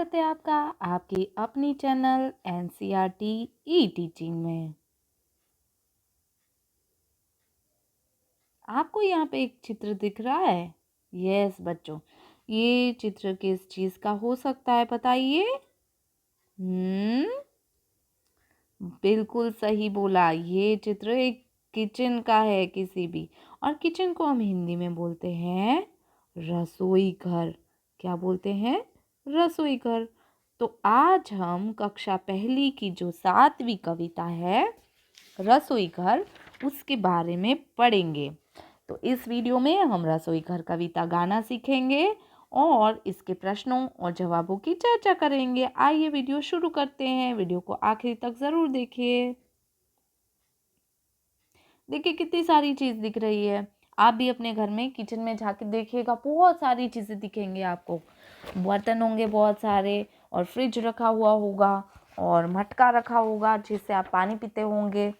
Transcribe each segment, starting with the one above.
स्वागत है आपका आपकी अपनी चैनल एनसीईआरटी ई टीचिंग में। आपको यहाँ पे एक चित्र दिख रहा है। यस बच्चों, ये चित्र किस चीज़ का हो सकता है बताइए। हम्म, बिल्कुल सही बोला। ये चित्र एक किचन का है किसी भी, और किचन को हम हिंदी में बोलते हैं रसोई घर। क्या बोलते हैं? रसोई घर। तो आज हम कक्षा पहली की जो 7वीं कविता है रसोई घर, उसके बारे में पढ़ेंगे। तो इस वीडियो में हम रसोई घर कविता गाना सीखेंगे और इसके प्रश्नों और जवाबों की चर्चा करेंगे। आइए वीडियो शुरू करते हैं। वीडियो को आखिर तक ज़रूर देखिए। देखिए कितनी सारी चीज़ दिख रही है। आप भी अपने घर में किचन में जाके देखिएगा, बहुत सारी चीज़ें दिखेंगी आपको। बर्तन होंगे बहुत सारे, और फ्रिज रखा हुआ होगा, और मटका रखा होगा जिससे आप पानी पीते होंगे,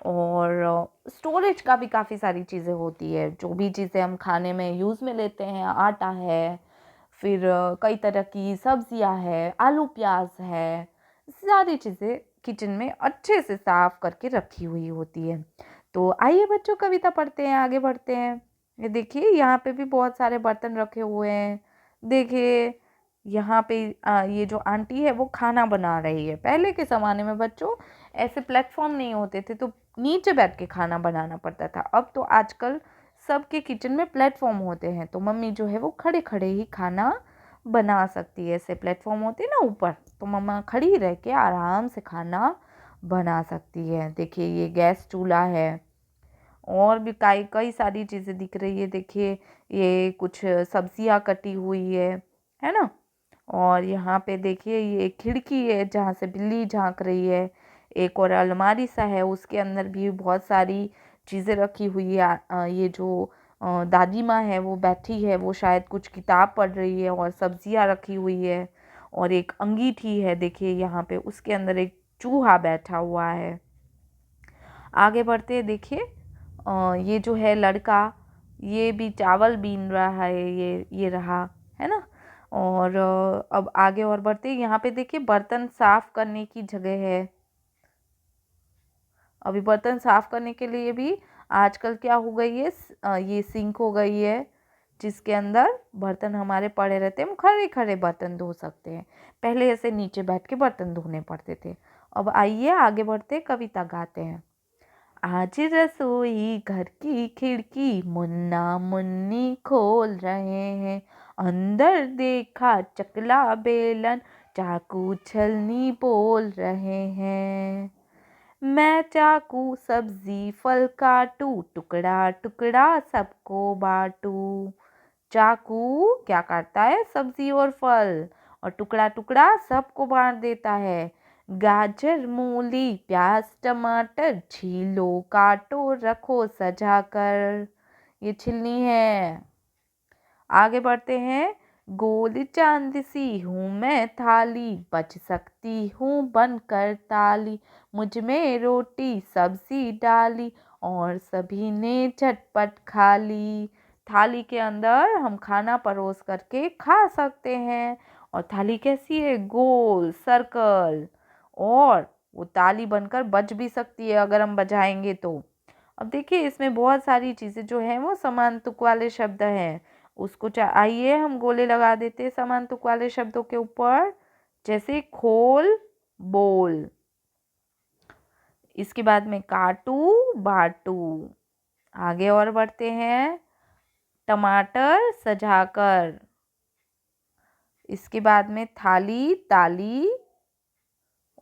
और स्टोरेज का भी काफ़ी सारी चीज़ें होती है। जो भी चीज़ें हम खाने में यूज़ में लेते हैं, आटा है, फिर कई तरह की सब्जियां है, आलू प्याज है, सारी चीज़ें किचन में अच्छे से साफ करके रखी हुई होती है। तो आइए बच्चों कविता पढ़ते हैं, आगे बढ़ते हैं। ये देखिए यहाँ पे भी बहुत सारे बर्तन रखे हुए हैं। देखिए यहाँ पे ये जो आंटी है वो खाना बना रही है। पहले के ज़माने में बच्चों ऐसे प्लेटफॉर्म नहीं होते थे, तो नीचे बैठ के खाना बनाना पड़ता था। अब तो आजकल सबके किचन में प्लेटफॉर्म होते हैं, तो मम्मी जो है वो खड़े खड़े ही खाना बना सकती है। ऐसे प्लेटफॉर्म होते हैं ना ऊपर, तो मम्मा खड़ी रह के आराम से खाना बना सकती है। देखिए ये गैस चूल्हा है, और भी कई कई सारी चीज़ें दिख रही है। देखिए ये कुछ सब्जियां कटी हुई है ना। और यहाँ पे देखिए ये एक खिड़की है जहाँ से बिल्ली झांक रही है। एक और अलमारी सा है, उसके अंदर भी बहुत सारी चीज़ें रखी हुई है। ये जो दादी माँ है वो बैठी है, वो शायद कुछ किताब पढ़ रही है, और सब्जियां रखी हुई है। और एक अंगीठी है देखिए यहाँ पे, उसके अंदर एक चूहा बैठा हुआ है। आगे बढ़ते हैं। देखिए ये जो है लड़का, ये भी चावल बीन रहा है। ये रहा, है ना। और अब आगे और बढ़ते हैं। यहाँ पे देखिए बर्तन साफ करने की जगह है। अभी बर्तन साफ करने के लिए भी आजकल क्या हो गई है, ये सिंक हो गई है, जिसके अंदर बर्तन हमारे पड़े रहते हैं। हम खड़े खड़े बर्तन धो सकते हैं। पहले ऐसे नीचे बैठ के बर्तन धोने पड़ते थे। अब आइए आगे बढ़ते, कविता गाते हैं। आज रसोई घर की खिड़की मुन्ना मुन्नी खोल रहे हैं। अंदर देखा चकला बेलन चाकू छलनी बोल रहे हैं। मैं चाकू सब्जी फल काटू, टुकड़ा टुकड़ा सबको बांटू। चाकू क्या काटता है? सब्जी और फल, और टुकड़ा टुकड़ा सबको बांट देता है। गाजर मूली प्याज टमाटर छीलो काटो रखो सजा कर। ये छिलनी है। आगे बढ़ते हैं। गोल चांद सी हूँ मैं थाली, बच सकती हूँ बनकर ताली। मुझ में रोटी सब्जी डाली, और सभी ने झटपट खा ली। थाली के अंदर हम खाना परोस करके खा सकते हैं। और थाली कैसी है? गोल, सर्कल, और वो ताली बनकर बज भी सकती है अगर हम बजाएंगे तो। अब देखिए इसमें बहुत सारी चीज़ें जो हैं वो समान तुक वाले शब्द हैं। उसको आइए हम गोले लगा देते हैं समान तुक वाले शब्दों के ऊपर। जैसे खोल, बोल। इसके बाद में काटू, बाटू। आगे और बढ़ते हैं। टमाटर सजाकर। इसके बाद में थाली, ताली,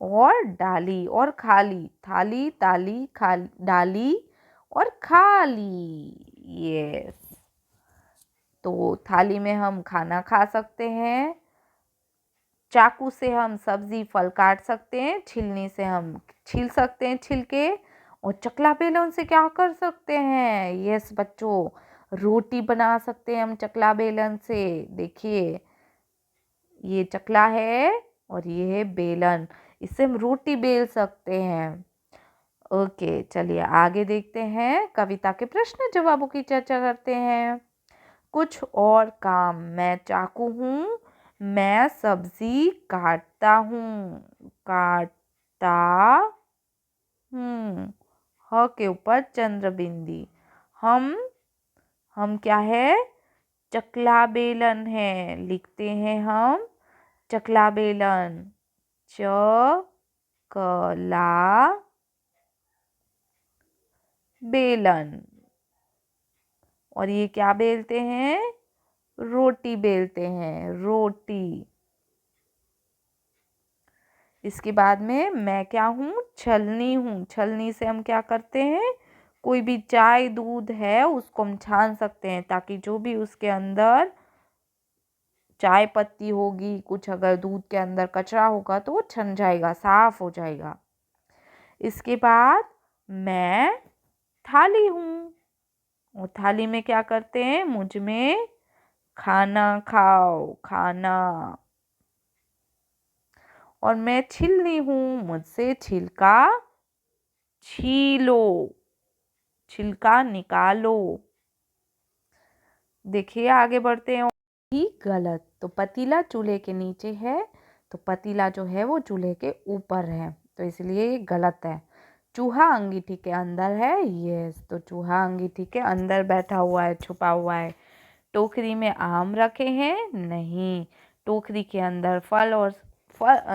और डाली और खाली। थाली, ताली, खाली, डाली और खाली। यस। तो थाली में हम खाना खा सकते हैं। चाकू से हम सब्जी फल काट सकते हैं। छिलनी से हम छील सकते हैं छिलके। और चकला बेलन से क्या कर सकते हैं? यस बच्चों, रोटी बना सकते हैं हम चकला बेलन से। देखिए ये चकला है और ये है बेलन, इससे हम रोटी बेल सकते हैं। ओके चलिए आगे देखते हैं। कविता के प्रश्न जवाबों की चर्चा करते हैं। कुछ और काम। मैं चाकू हूँ, मैं सब्जी काटता हूँ, काटता हूँ। ह के ऊपर चंद्र बिंदी। हम हम क्या है? चकला बेलन है। लिखते हैं हम चकला बेलन। च क ला बेलन। और ये क्या बेलते हैं? रोटी बेलते हैं, रोटी। इसके बाद में मैं क्या हूँ? छलनी हूँ। छलनी से हम क्या करते हैं? कोई भी चाय दूध है उसको हम छान सकते हैं, ताकि जो भी उसके अंदर चाय पत्ती होगी, कुछ अगर दूध के अंदर कचरा होगा तो वो छन जाएगा, साफ हो जाएगा। इसके बाद मैं थाली हूँ। और थाली में क्या करते हैं? मुझ में खाना खाओ, खाना। और मैं छिलनी हूँ। मुझसे छिलका छीलो, छिलका निकालो। देखिए आगे बढ़ते हैं। ही गलत। तो पतीला चूल्हे के नीचे है, तो पतीला जो है वो चूल्हे के ऊपर है, तो इसलिए ये गलत है। चूहा अंगीठी के अंदर है। यस, तो चूहा अंगीठी के अंदर बैठा हुआ है, छुपा हुआ है। टोकरी में आम रखे हैं? नहीं, टोकरी के अंदर फल और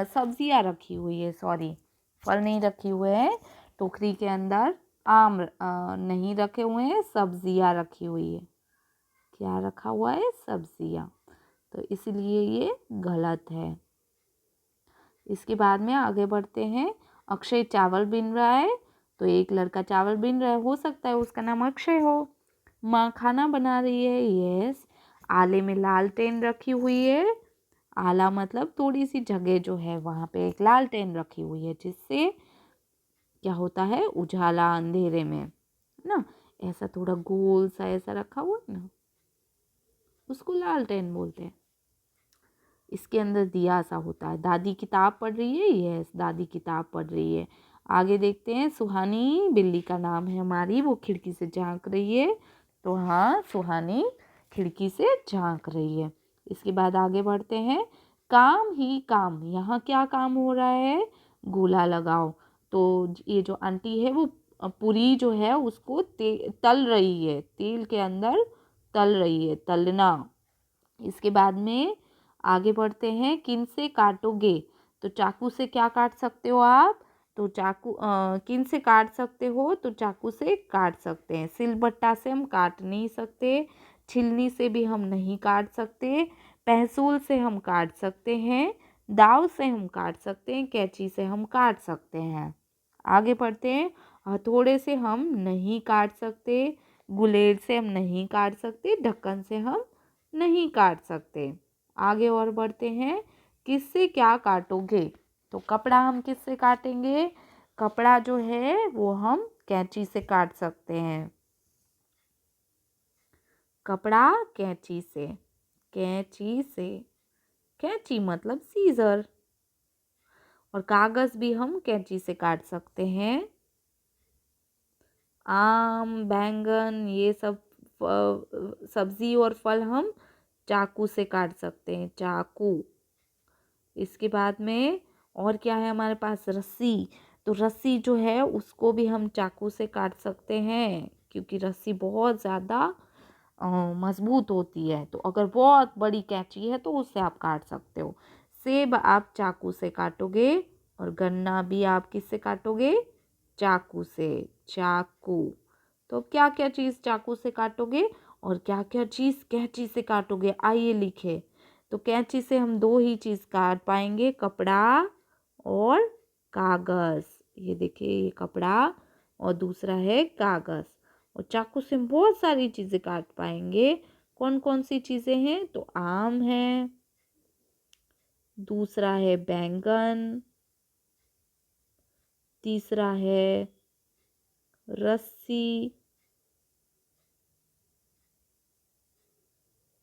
सब्जियां रखी हुई है। सॉरी, फल नहीं रखे हुए हैं। टोकरी के अंदर आम नहीं रखे हुए हैं, सब्जियां रखी हुई है। क्या रखा हुआ है? सब्जियां। तो इसलिए ये गलत है। इसके बाद में आगे बढ़ते हैं। अक्षय चावल बीन रहा है, तो एक लड़का चावल बीन रहा है, हो सकता है उसका नाम अक्षय हो। माँ खाना बना रही है। यस। आले में लालटेन रखी हुई है। आला मतलब थोड़ी सी जगह जो है वहाँ पे एक लालटेन रखी हुई है, जिससे क्या होता है? उजाला अंधेरे में, ना, ऐसा थोड़ा गोल सा ऐसा रखा हुआ है ना, उसको लालटेन बोलते हैं। इसके अंदर दिया सा होता है। दादी किताब पढ़ रही है। यस, दादी किताब पढ़ रही है। आगे देखते हैं। सुहानी बिल्ली का नाम है हमारी, वो खिड़की से झांक रही है। तो हाँ, सुहानी खिड़की से झांक रही है। इसके बाद आगे बढ़ते हैं। काम ही काम। यहाँ क्या काम हो रहा है? गोला लगाओ। तो ये जो आंटी है वो पूरी जो है उसको तल रही है, तेल के अंदर तल रही है, तलना। इसके बाद में आगे बढ़ते हैं। किन से काटोगे? तो चाकू से क्या काट सकते हो आप? तो चाकू किन से काट सकते हो? तो चाकू से काट सकते हैं। सिलबट्टा से हम काट नहीं सकते। छिलनी से भी हम नहीं काट सकते। पहसूल से हम काट सकते हैं। दाव से हम काट सकते हैं। कैंची से हम काट सकते हैं। आगे बढ़ते हैं। हथौड़े से हम नहीं काट सकते। गुलेल से हम नहीं काट सकते। ढक्कन से हम नहीं काट सकते। आगे और बढ़ते हैं। किससे क्या काटोगे? तो कपड़ा हम किससे काटेंगे? कपड़ा जो है वो हम कैंची से काट सकते हैं। कपड़ा कैंची से, कैंची से। कैंची मतलब सीजर। और कागज भी हम कैंची से काट सकते हैं। आम, बैंगन, ये सब सब्जी और फल हम चाकू से काट सकते हैं, चाकू। इसके बाद में और क्या है हमारे पास? रस्सी। तो रस्सी जो है उसको भी हम चाकू से काट सकते हैं, क्योंकि रस्सी बहुत ज़्यादा मजबूत होती है। तो अगर बहुत बड़ी कैंची है तो उससे आप काट सकते हो। सेब आप चाकू से काटोगे, और गन्ना भी आप किससे काटोगे? चाकू से, चाकू। तो क्या क्या चीज़ चाकू से काटोगे और क्या क्या चीज़ कैंची से काटोगे? आइए लिखे। तो कैंची से हम दो ही चीज़ काट पाएंगे, कपड़ा और कागज़। ये देखिए, ये कपड़ा और दूसरा है कागज़। और चाकू से हम बहुत सारी चीज़ें काट पाएंगे। कौन कौन सी चीज़ें हैं? तो आम है, दूसरा है बैंगन, तीसरा है रस्सी,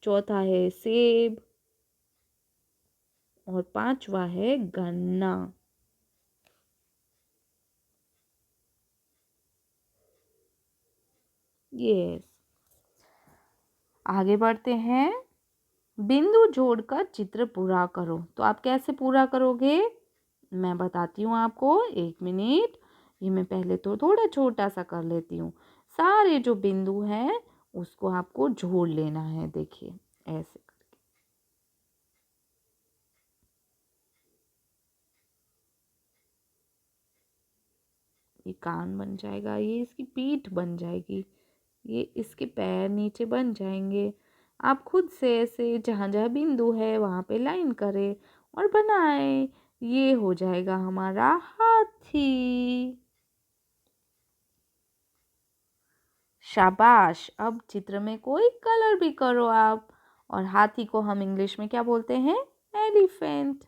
चौथा है सेब, और पांचवा है गन्ना। यस। आगे बढ़ते हैं। बिंदु जोड़कर चित्र पूरा करो। तो आप कैसे पूरा करोगे, मैं बताती हूँ आपको, 1 मिनट। ये मैं पहले तो थोड़ा छोटा सा कर लेती हूँ। सारे जो बिंदु हैं उसको आपको जोड़ लेना है। देखिए ऐसे करके। ये कान बन जाएगा, ये इसकी पीठ बन जाएगी, ये इसके पैर नीचे बन जाएंगे। आप खुद से ऐसे जहाँ जहाँ बिंदु है वहाँ पे लाइन करें और बनाएं। ये हो जाएगा हमारा हाथी। शाबाश। अब चित्र में कोई कलर भी करो आप। और हाथी को हम इंग्लिश में क्या बोलते हैं, एलिफेंट।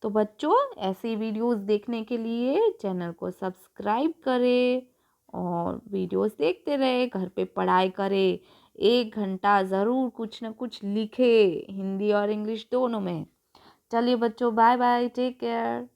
तो बच्चों, ऐसी वीडियोस देखने के लिए चैनल को सब्सक्राइब करें और वीडियोस देखते रहे, घर पे पढ़ाई करें। 1 घंटा ज़रूर कुछ ना कुछ लिखे, हिंदी और इंग्लिश दोनों में। चलिए बच्चों, बाय बाय, टेक केयर।